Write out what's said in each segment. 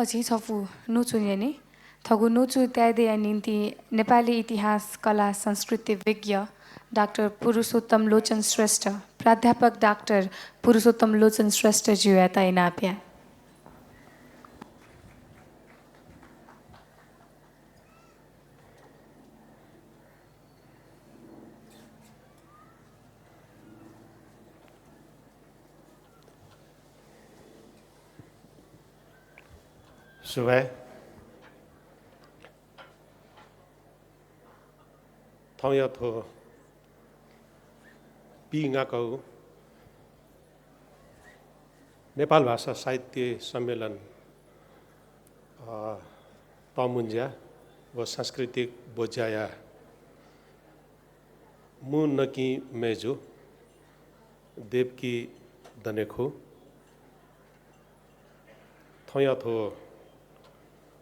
अझै छफु नोचुन्यने थगु नोचु त्यादेया निम्ति नेपाली इतिहास कला संस्कृति विज्ञ डाक्टर पुरुषोत्तम लोचन श्रेष्ठ प्राध्यापक डाक्टर पुरुषोत्तम लोचन श्रेष्ठ ज्यू तैनाप्या सुबह थौया थो पिङाको नेपाल भाषा साहित्य सम्मेलन तमुन्ज्या व सांस्कृतिक बोज्याया मु नकी मेजु देवकी दनेखु थौया थो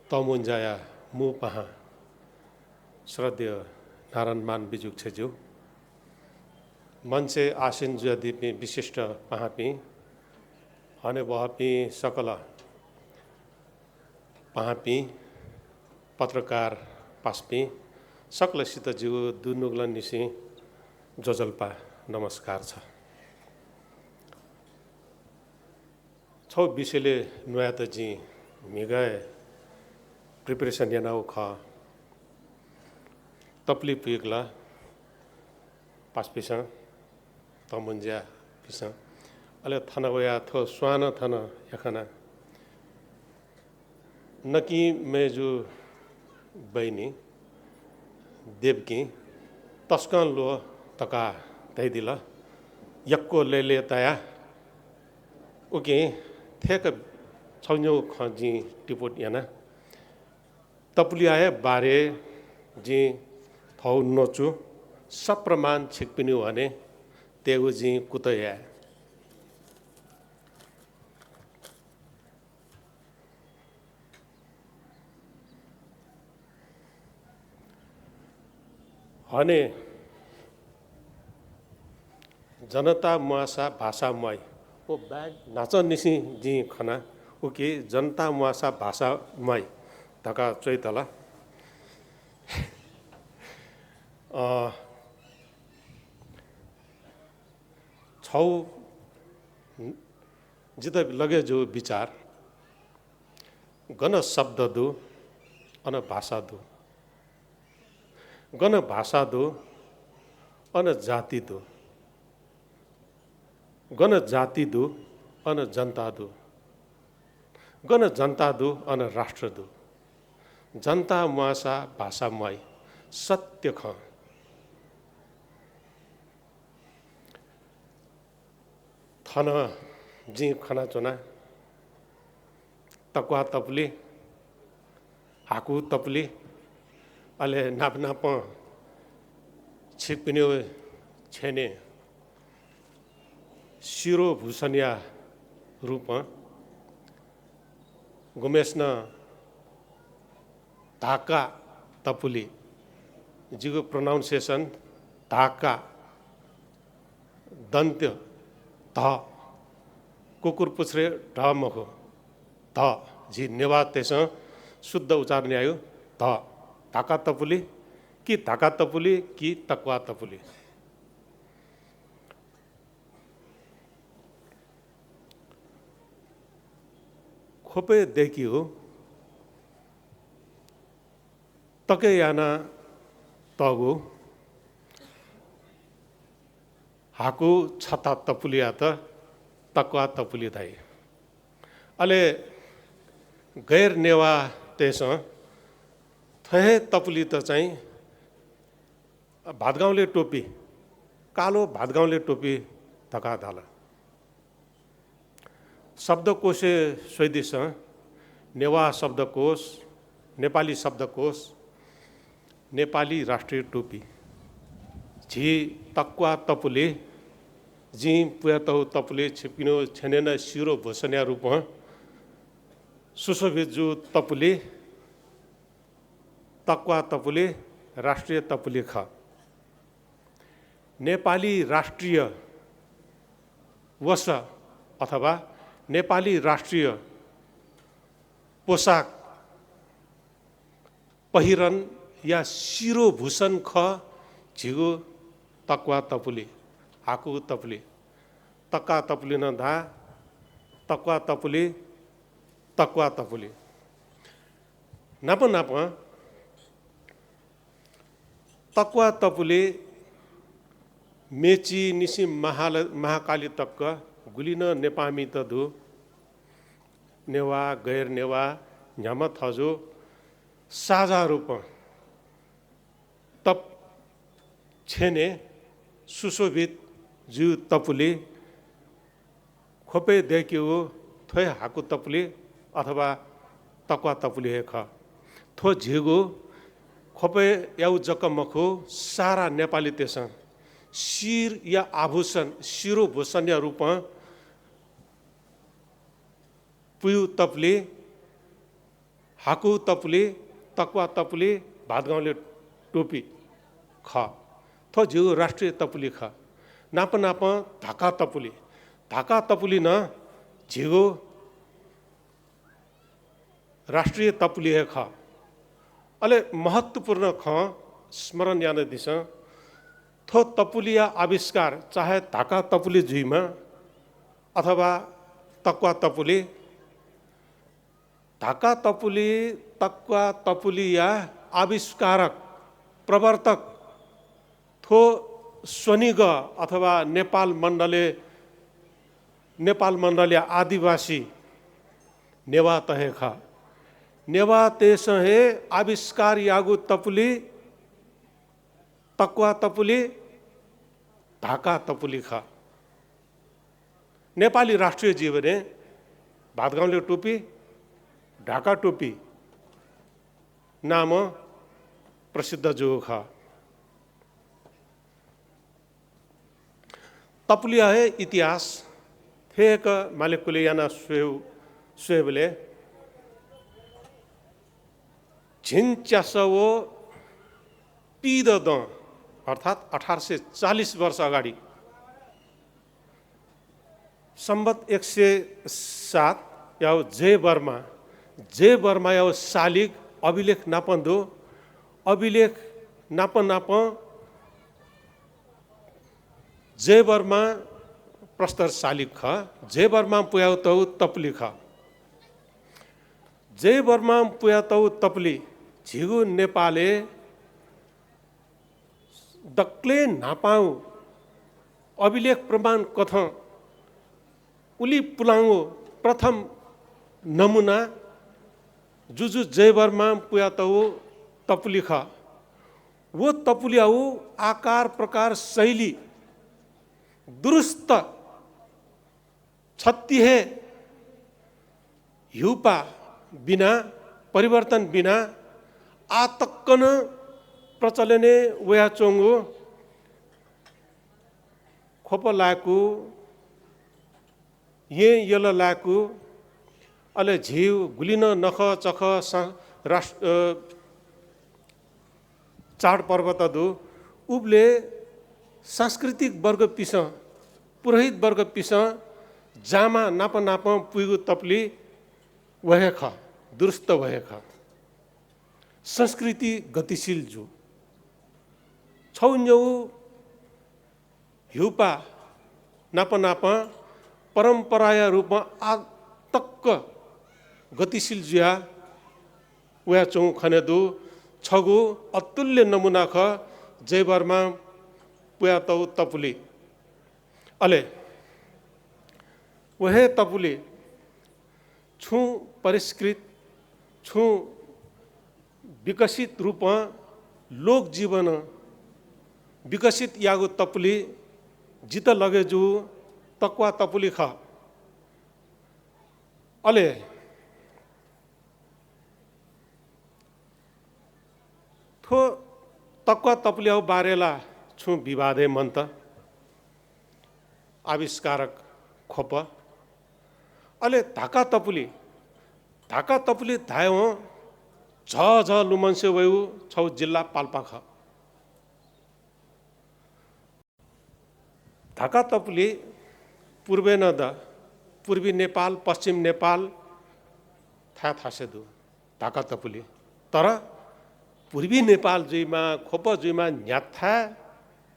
तमुन्जाया मु पहा श्रद्धेय नारायणमान बिजुक छेजु मन से आसिन जुदिपि विशिष्ट पहापी हने वहापी सकल पहापी पत्रकार पासपी सकलसित जिउ दुनुगलन निसी जोजल्पा नमस्कार छ छौ विषयले नुया त जी मिगए प्रिपरेसन यानाउ ख तपली पिगला पास पिसा तमुन्ज्या पिसा अले थन वया थो स्वान थन यखना नकी मेजु बैनी देवकी तस्कन लो तका तैदिला यक्को लेले तया ओके थेक छौन्यौ खजी टिपोट याना तपुलियाए बारे जी थौ नोचु सप्रमाण छिकपिनु भने तेगु जी कुतया हने जनता मुआसा भाषामय ओ ब्याग नाच निसी जी खना ओके जनता मुआसा भाषामय धका चैतला छौ जित लगे जो विचार गण शब्द दो अन भाषा दो गण भाषा दो अन जाति दो गण जाति दो अन जनता दो गण जनता दो अन राष्ट्र दो जनता मुआसा भाषामय सत्य ख थन जी खना चुना तक्वा तपली हाकु तपली अले नाप नाप छिपिन्यो छेने शिरो भूषणिया रूप गुमेस्न धाका तपुली जिगो प्रोनाउन्सिएसन धाका दन्त्य ध कुकुर पुछ्रे ढ मखो ध जी नेवा तेस शुद्ध उच्चारण आयो ध धाका तपुली कि धाका तपुली कि तक्वा तपुली खोपे देखी हो तके याना तगो हाकु छता तपुलिया त तक्वा तपुली थाई अले गैर नेवा तेस थहे तपुली त चाहिँ भातगाउँले टोपी कालो भातगाउँले टोपी धका धाला शब्दकोशे स्वैदिश नेवा शब्दकोश नेपाली शब्दकोश नेपाली राष्ट्रिय टोपी झी तक्वा तपुले जी पुयातौ तपुले छिपिनो छेनेन शिरो भूषण्या रूप सुशोभिजु तपुले तक्वा तपुले राष्ट्रिय तपुले ख नेपाली राष्ट्रिय वश अथवा नेपाली राष्ट्रिय पोसाक पहिरन या शिरोभूषण ख झिगो तक्वा तपुली हाकु तपुली तक्का तपुली न धा तक्वा तपुली तक्वा तपुली नाप नाप तक्वा तपुली मेची निसी महाकाली तक्क गुलिन नेपामी त धु नेवा गैर नेवा झ्याम थजो साझा रूप तप छेने सुशोभित जु तपुली खोपे देखियो थोय हाकु तपुली अथवा तक्वा तपुली हे ख थो झिगो खोपे याउ जकमखो सारा नेपाली तेस शिर या आभूषण शिरोभूषण या रूप पुयु तपली हाकु तपुली तक्वा तपुली भातगाउँले टोपी ख थो झिगो राष्ट्रिय तपुली ख नाप नाप धाका तपुली न झिगो राष्ट्रिय तपुली है ख अले महत्वपूर्ण ख स्मरण याद दिस थो तपुलिया आविष्कार चाहे धाका तपुली जुइमा अथवा तक्वा तपुली धाका तपुली तक्वा तपुली या आविष्कारक प्रवर्तक थो स्वनिग अथवा नेपाल मण्डले आदिवासी नेवा तहे खा नेवा तेस हे आविष्कार यागु तपुली तक्वा तपुली धाका तपुली खा नेपाली राष्ट्रिय जीवने भातगाउँले टोपी ढाका टोपी नाम प्रसिद्ध जो खा तपुलिया है इतिहास थे एक मालिकुलियाना स्वेबले झिन्च्यासवो पिद द अर्थात् 1840 वर्ष अगाडि सम्बत 107 याव जे बर्मा याव शालिग अभिलेख नापन्दो अभिलेख नाप जे बर्मा प्रस्तर शालिग ख जे बर्मा पुयाउ तौ तपली ख जे बर्मा पुया तौ तपली झिगु नेपाले दक्ले नापाउ अभिलेख प्रमाण कथ उली पुलाङ्गो प्रथम नमुना जुजु जय बर्मा पुया तौ तपुली ख वो तपुलियाउ आकार प्रकार शैली दुरुस्त छत्तिहे हिउपा बिना परिवर्तन बिना आतक्कन प्रचलने वया चोङ्गो खोप लाकु ये यल लाकु अले झिउ गुलिन नख चख चाड पर्व तदु उब्ले सांस्कृतिक वर्ग पिस पुरोहित वर्ग पिस जामा नाप पुगु तपली वहे ख दुरुस्त वहे ख संस्कृति गतिशील जो छौन्यौ हिउपा नाप परम्पराया रूपमा आतक्क गतिशील जुया वया चौ खनेदु छगु अतुल्य नमुना ख जय बर्मा पुया तौ तपुली अले वहे तपुली छु परिष्कृत छु विकसित रूप लोक जीवन विकसित यागो तपुली जित लगे जु तक्वा तपुली ख अले थो तक्वा तपुलियाउ बारेला छु विवादे मन्त आविष्कारक खोप अले धाका तपुली धायो झ लुमन्से वयु छौ जिल्ला पाल्पाख धाका तपुली पूर्वे न द पूर्वी नेपाल पश्चिम नेपाल थ्या थासेदु ढाका तपुली तर पूर्वी नेपाल जुइमा खोप जुइमा न्याथा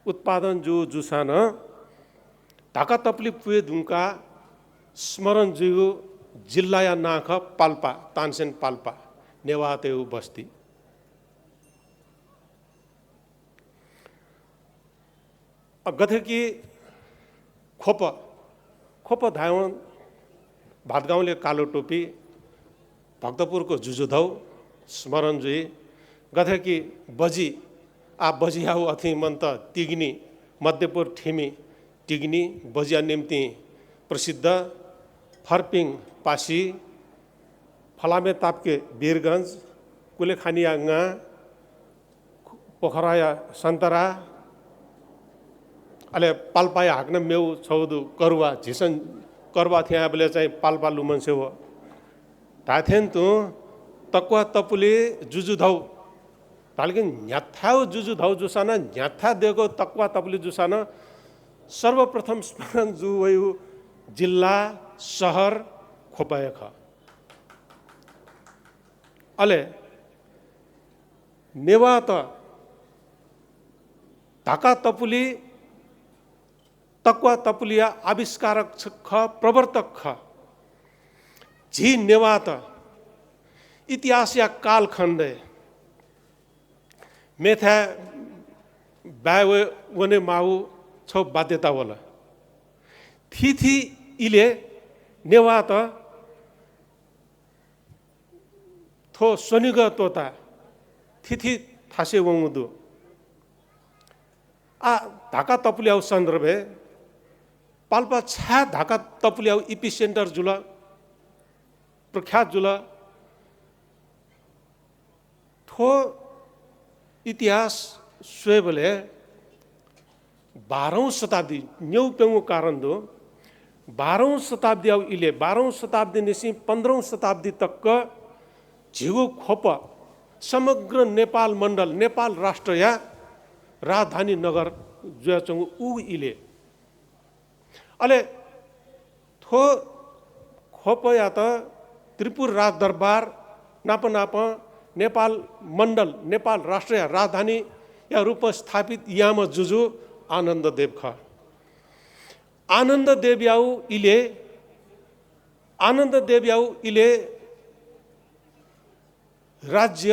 उत्पादन जुसान ढाका तपली पुए दुङका स्मरण जुगु जिल्ला या नाख पाल्पा तानसेन पाल्पा नेवातेउ बस्ती गथे कि खोप धावन भातगाउँले कालो टोपी भक्तपुरको जुजुधौ स्मरण जुई गथे कि बजी बजियाउ अथि मन्त तिग्नी मध्यपुर ठिमी टिग्नी बजिया निम्ति प्रसिद्ध फर्पिङ पासी फलामे तापके वीरगञ्ज कुलेखानियाङ्गा पोखराया सन्तरा अले पाल्पाया हाक्न मेउ छौदु करुवा झिसन करवा थिया बेले चाहिँ पाल्पा लुमन्से हो ताथेन तु तक्वा तपुले जुजुधौ तालके न्याथाउ जुजुधौ जुसाना न्याथा देगो तक्वा तपुले जुसाना सर्वप्रथम स्मरण जुवयु जिल्ला शहर खोपायख अले नेवा त ढाका तपुली तक्वा तपुलिया आविष्कारक ख प्रवर्तक ख झी नेवात इतिहास या कालखण्ड मेथा बावे वने माउ छौ बाध्यता होला थी इले नेवात थो सोनिग तोता थी थासे वंगुदु ढाका तपुलियाउ सन्दर्भे पाल्पा छा ढाका तपुलियाउ इपी सेन्टर जुल प्रख्यात जुल थो इतिहास स्वेबले 12औं शताब्दी न्यौ पेउ कारण दो 12औं शताब्दी आउ इले 12औं शताब्दी निसी 15औं शताब्दी तक झिगु खोप समग्र नेपाल मण्डल नेपाल राष्ट्र या राजधानी नगर जुयाचंगु उ इले अले थो खोप या त त्रिपुर राज दरबार नाप नेपाल मण्डल नेपाल राष्ट्र या राजधानी या रूप स्थापित याम जुजु आनन्द देव ख आनन्द देव याउ इले राज्य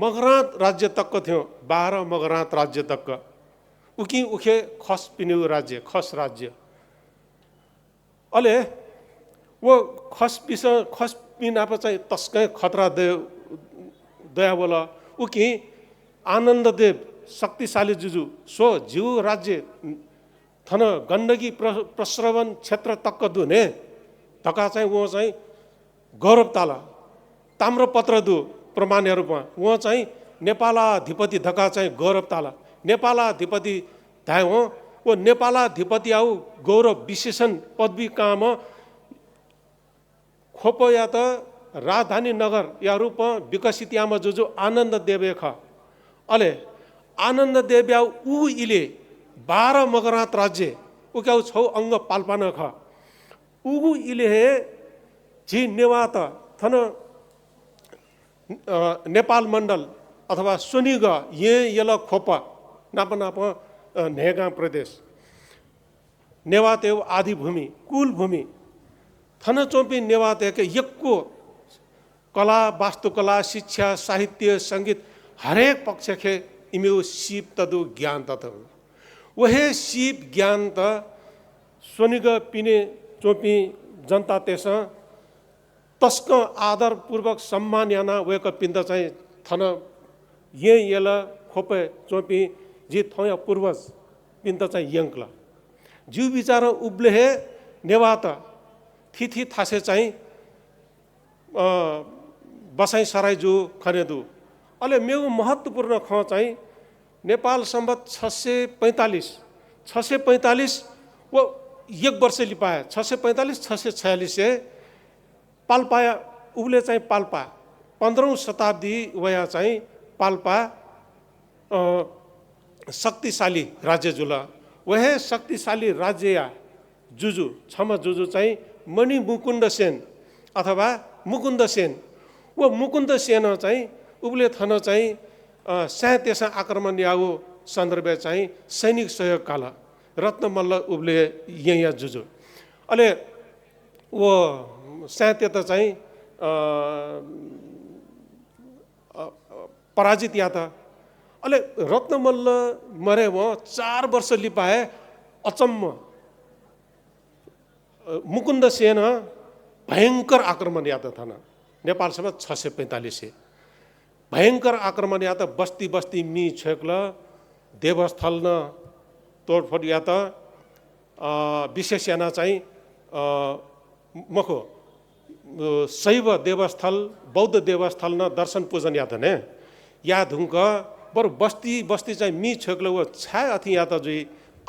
मगरात राज्य तक थियो 12 मगरात राज्य तक उकी उखे खस पिन्यु राज्य खस राज्य अले वो खस पिनाप चाहिँ तस्कै खतरा दया बोला उकी आनन्द देव शक्तिशाली जुजु सो जिउ राज्य थन गण्डकी प्रश्रवण क्षेत्र तक दुने धका चाहिँ वो चाहिँ गौरव ताला ताम्रपत्र दु प्रमाणहरूमा वो चाहिँ नेपालाधिपति धका चाहिँ गौरव ताला नेपालाधिपति धाय हो वो नेपालाधिपति आउ गौरव विशेषण पदवी काम खोप या त राजधानी नगर या रूप विकसित याम जुजु आनन्द देवे ख अले आनन्द देव याउ उ इले 12 मगरात राज्य उक्याउ छौ अंग पाल्पान ख उ इले झी नेवात थन नेपाल मण्डल अथवा सोनिग ये यल खोप नाप नेगा प्रदेश नेवातेव आदि भूमि कुल भूमि थन चोपी नेवाते के यक्को कला वास्तुकला शिक्षा साहित्य संगीत हरेक पक्ष के इमेउ सीप तदु ज्ञान तत वहे सीप ज्ञान त सोनिग पिने चोपी जनता तेस तस्क आदर पूर्वक सम्मान याना वेक पिन्द चाहिँ थन ये येला खोपे चोपी जी थया पूर्वज पिन्द चाहिँ यंकला जीव विचार उब्ले हे नेवात थी थासे चाहिँ बसाई सराई जो खनेदु अले मेउ महत्वपूर्ण ख चाहिँ नेपाल सम्बत 645 वो एक वर्ष लिपाए 645-646 से पाल्पाया उबले चाहिँ पाल्पा 15औं शताब्दी वया चाहिँ पाल्पा शक्तिशाली राज्य जुल वहे शक्तिशाली राज्य या जुजु छम जुजु चाहिँ मणि मुकुन्द सेन अथवा मुकुन्द सेन व मुकुन्द सेन चाहिँ उबले थन चाहिँ स्यातेसा आक्रमण यागो सन्दर्भ चाहिँ सैनिक सहयोग काल रत्नमल्ल उबले यहाँ जुजु अले वो स्याते त चाहिँ पराजित या त अले रत्नमल्ल मरे वो 4 वर्ष लिपाए अचम्म मुकुन्द सेन भयंकर आक्रमण या त थन नेपाल सभा 645 भयंकर आक्रमण या त बस्ती बस्ती मी छेक्ल देवस्थल न तोडफोड या त विशेष याना चाहिँ मखो शैव देवस्थल बौद्ध देवस्थल न दर्शन पूजन या त ने या धुङ्क बरु बस्ती बस्ती चाहिँ मी छेक्ल वो छाय अथि या त जुई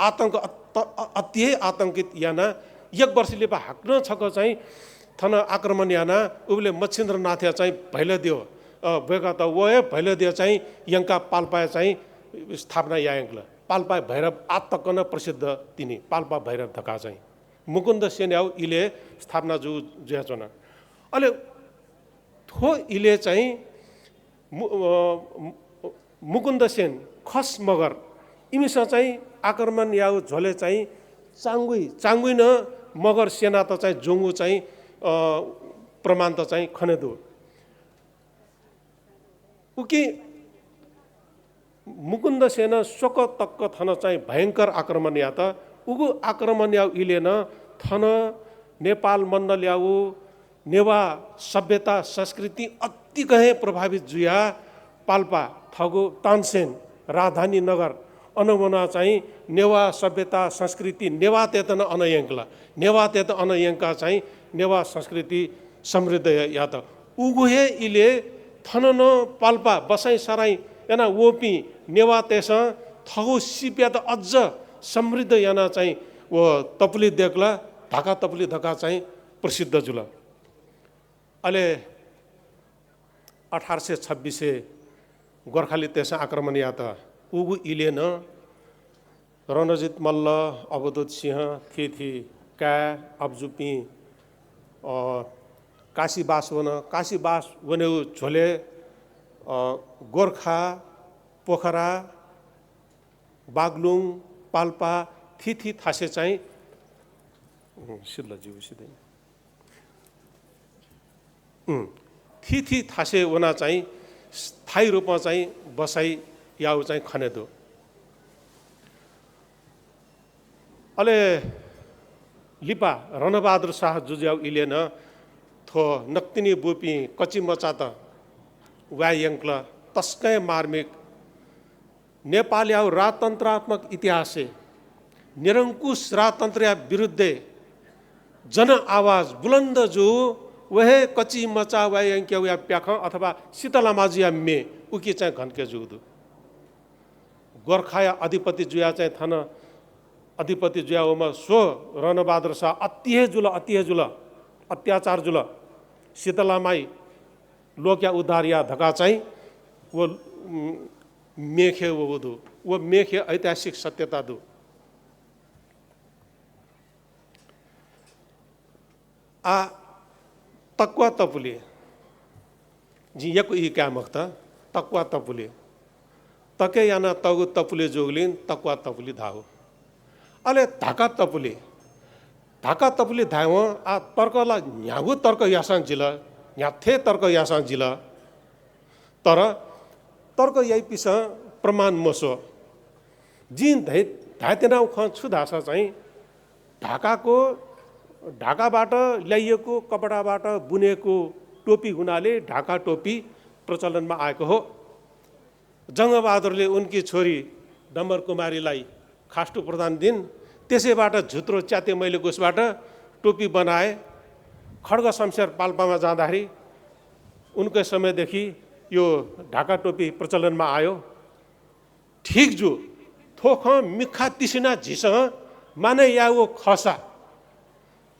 आतंक अति आतंकित याना एक वर्षले पा हाक्न छक चाहिँ थन आक्रमण याना उबले मच्छिन्द्रनाथ चाहिँ भैलदेव बेगा त वो भैलदेव चाहिँ यङ्का पाल्पा चाहिँ स्थापना याङ्कल पाल्पा भैरव आत्तकन प्रसिद्ध तिनी पाल्पा भैरव धका चाहिँ मुकुन्द सेन याउ इले स्थापना जु ज्याचोना अले थो इले चाहिँ मुकुन्द सेन खस मगर इमिसा चाहिँ आक्रमण याउ झोले चाहिँ चाङ्गुई न मगर सेना त चाहिँ जोङ्गु चाहिँ प्रमाण त चाहिँ खनेदु उकि मुकुन्द सेन शोक तक्क थन चाहिँ भयंकर आक्रमण या त उगु आक्रमण याउ इले न थन नेपाल मण्डल याउ नेवा सभ्यता संस्कृति अति कहे प्रभावित जुया पाल्पा थगु तानसेन राजधानी नगर अनवना चाहिँ नेवा सभ्यता संस्कृति नेवा तेतन अनयङ्कला नेवा तेत अनयङ्का चाहिँ नेवा संस्कृति समृद्ध या त उगुहे इले थनन पाल्पा बसाई सराई याना वोपी नेवा तेस थगु सिप्या त अझ समृद्ध याना चाहिँ वो तपली देखला ढाका तपली धका चाहिँ प्रसिद्ध जुल अले 1826 गोर्खाली तेस आक्रमण या त उगु इले न रणजित मल्ल अवधूत सिंह थिथि का अब्जुपी काशीबास वने झोले गोर्खा पोखरा बागलुङ पाल्पा थिथि थासे चाहिँ थिथि थासे वना चाहिँ स्थायी रूपमा चाहिँ बसाई याउ चाहिँ खनेदो अले लिपा रणबहादुर शाह जुज्याउ इले न थो नक्तिनी बोपी कच्ची मचा त वायङ्क्ल तस्कै मार्मिक नेपाल याउ राजतन्त्रात्मक इतिहास निरङ्कुश राजतन्त्र विरुद्ध जन आवाज बुलन्द जो वह कच्ची मचा वायङ्क्य या प्याख अथवा शीतलामाजी या मे उकी चाहिँ घन्के जुदु गोर्खा या अधिपति जुया चाहिँ थन अधिपति जुयाओमा सो रणबहादुर शाह अतिहे जुल अत्याचार जुल शीतलामाई लोक्या उद्धार या धका चाहिँ वो मेखे वो दु वो मेखे ऐतिहासिक सत्यता दु आ तक्वा तपुले जी यको ई क्या मख्ता तक्वा तपुले तके याना तगु तपुले जोगलिन तक्वा तपुली धाओ अले ढाका तपुली धाव आ तर्कला न्यागु तर्क यासाङ जिल्ला न्याथे तर्क यासाङ जिल्ला तर तर्क यही पिस प्रमाण मसो जिन धातेनाउ ख छुधासा चाहिँ ढाकाबाट ल्याइएको कपडाबाट बुनेको टोपी हुनाले ढाका टोपी प्रचलनमा आएको हो जङ्गबहादुरले उनकी छोरी डम्बर कुमारीलाई खास्टु प्रदान दिन त्यसैबाट झुत्रो च्याते मैले उसबाट टोपी बनाए खड्ग शमशेर पाल्पामा जाँदाखेरि उनकै समयदेखि यो ढाका टोपी प्रचलनमा आयो ठीक जो थोख मिखा तिसिना झिस माने या वो खसा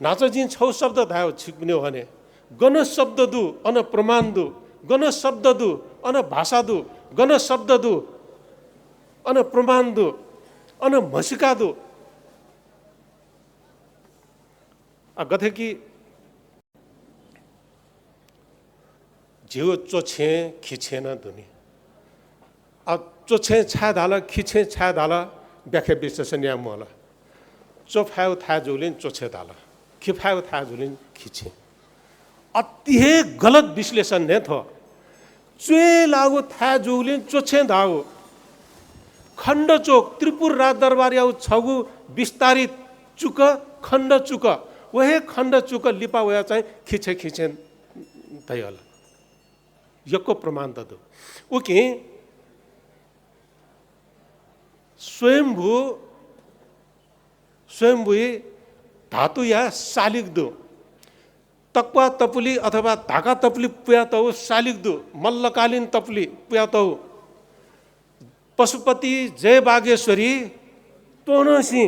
नाच जिन छौ शब्द धायो छिक्ने भने गण शब्द दु अन प्रमाण दु गण शब्द दु अन भाषा दु गण शब्द दु अन प्रमाण दु अन मसिका दु गथे कि झिउ चोछे खिछेन दुनी अब चोछे छा धाल खिछे छा धाल व्याख्या विश्लेषण या मोला चोफाउ था जुलिन चोछे धाल खिफाउ था जुलिन खिछे अति गलत विश्लेषण ने थो चुए लागू था जुलिन चोछे धाउ खण्ड चोक त्रिपुर राज दरबार याउ छगु विस्तारित चुक खण्ड चुक वहे खण्ड चुक लिपा वया चाहिँ खिचे खिचे तैल यको प्रमाण त दो उके स्वयंभू धातु या शालिक दो तक्वा तपुली अथवा धाका तपुली पुयातौ शालिक दो मल्लकालीन तपुली पुयातौ पशुपति जय बागेश्वरी तोनसी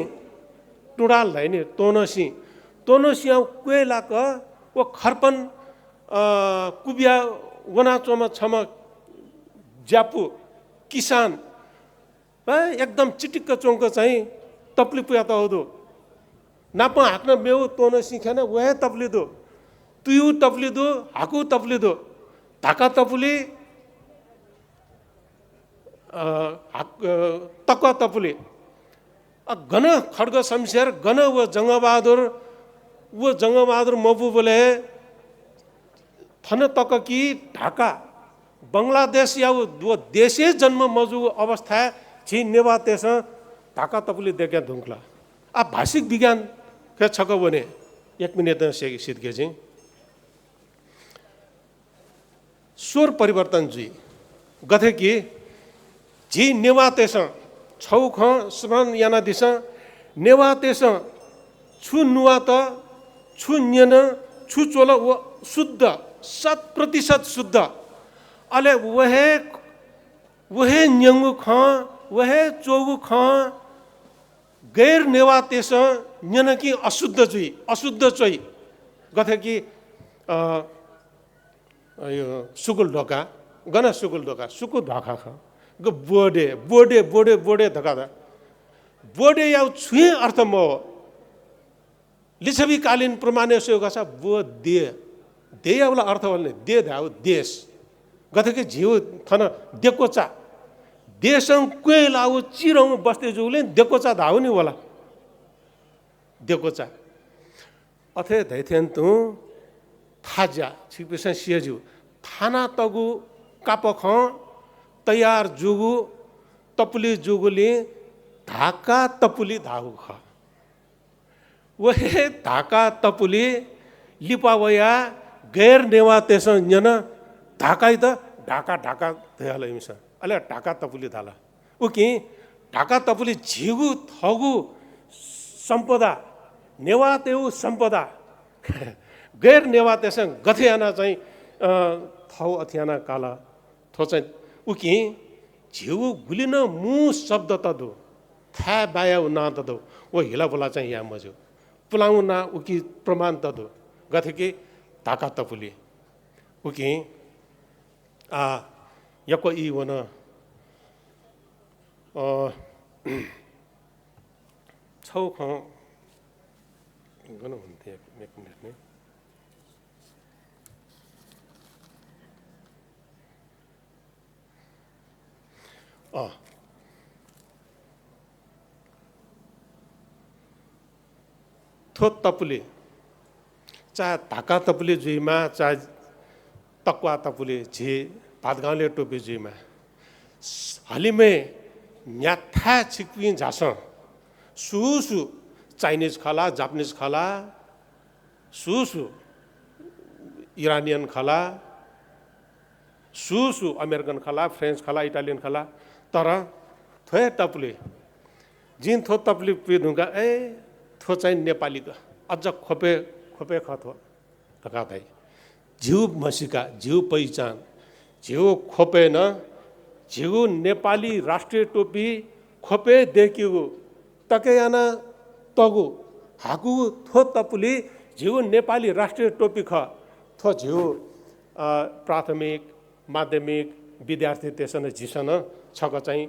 टुडाल धैने तोनसी कोइलाक वो खर्पन कुबिया वनाचोमा छम ज्यापु किसान एकदम चिटिक्क चोंक चाहिँ तप्ली पुया त हो नापा हाक्न मेउ तोन सिखेन वह तप्ली दो तुयु तप्ली दो हाकु तप्ली दो धाका तपुली तक्वा तपुली गन खड्ग शमशेर गन वो जंगबहादुर मबु बोले थन तक की ढाका बंगलादेश या वो देशे जन्म मजु अवस्था छि नेवा तेस ढाका तपुली देख्या धुङ्क्ला आ भाषिक विज्ञान के छक बने 1 मिनट सिद्के चाहिँ स्वर परिवर्तन जी गथे कि जी नेवा तेस छौ ख स्मरण याना दिस नेवा तेस छु नुवा त छु न्यन छु चोल वो शुद्ध 100% शुद्ध अले वहे न्यंगु ख वहे चोगु ख गैर नेवा तेस न्यन कि अशुद्ध चोइ गथे कि सुकुल ढोका गन सुकुल ढोका सुकु ढाका ख ग बोडे धका बोडे याउ छुए अर्थ म लिच्छवी कालीन प्रमाण सोगा छ बो दे याउला अर्थ भन्ने दे धाउ देश गथे कि झिउ थन देकोचा देशं क्वे लाउ चिरौ बस्ते जुले देकोचा धाउ नि होला देकोचा अथे दैथेन तु थाजा छिपिसन सियजु थाना तगु कापख तयार जुगु तपुली जुगुली धाका तपुली धाउ ख वहे धाका तपुली लिपावया गैर नेवा तेस न्यन ढाकाइ त ढाका थयल इमस अले ढाका तपुली थाला उकि ढाका तपुली झिगु थगु सम्पदा नेवा तेउ सम्पदा गैर नेवा तेस गथेयाना चाहिँ थौ अथियाना काला थो चाहिँ उकि झिगु गुलिन मु शब्द त दो था बाया ना त दो वो हिला बोला चाहिँ या मजु पुलाउ ना उकि प्रमाण त दो गथे कि ढाका तपुली उकि यको ई वन छौ ख गन हुन्थे 1 मिनेट नै थो तपुली चाहे ढाका तपुली जुइमा चाहे तक्वा तपुली झी भातगाउँले टोपी जुइमा हालिमे न्याथा छिक्पी झास सुसु चाइनिज खला जापानिज खला सुसु इरानियन खला सुसु अमेरिकन खला फ्रेन्च खला इटालियन खला तर थोए तपुली जिन थो तपुली पिधुङ्गा थो चाहिँ नेपालीको अझ खोपे खथो धकाताई झिउ मसिका झिउ पहिचान झिउ खोपे न झिउ नेपाली राष्ट्रिय टोपी खोपे देखियो तकेयाना तगु हाकु थो तपुली झिउ नेपाली राष्ट्रिय टोपी ख थो झिउ प्राथमिक माध्यमिक विद्यार्थी त्यसन झिसन छक चाहिँ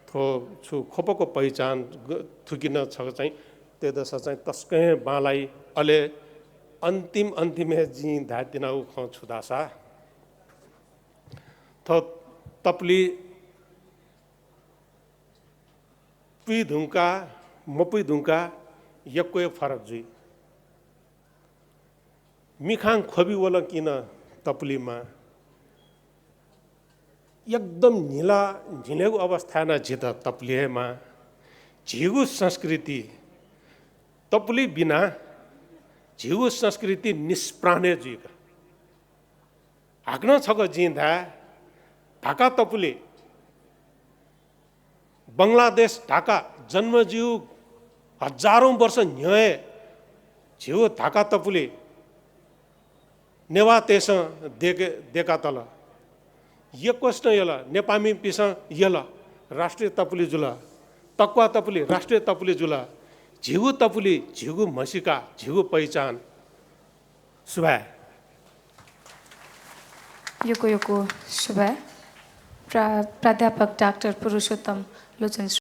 थो छु खोपको पहिचान थुकिन छक चाहिँ त्यो दशा चाहिँ तस्कै बालाई अले अंतिम है जी धातिना उ ख छुदासा तो तपली पुई धुंका मपुई धुंका यक्को फरक जुई मिखाङ खोबी वला किन तपलीमा एकदम झिलेको अवस्था न झित तपलीमा झिगु संस्कृति तपली बिना झिगु संस्कृति निष्प्राणे जुइका हाक्न छको जिँदा ढाका तपुले बङ्गलादेश ढाका जन्मजिउ हजारौं वर्ष न्याय झिउ ढाका तपुले नेवा तेस देका तल यकोष्ट यल नेपामी पिस यल राष्ट्रिय तपुली जुला तक्वा तपुली राष्ट्रिय तपुली जुला झिगु तपुली झिगु मसिका झिगु पहिचान सुभाय योको शुभ प्राध्यापक डाक्टर पुरुषोत्तम लोचन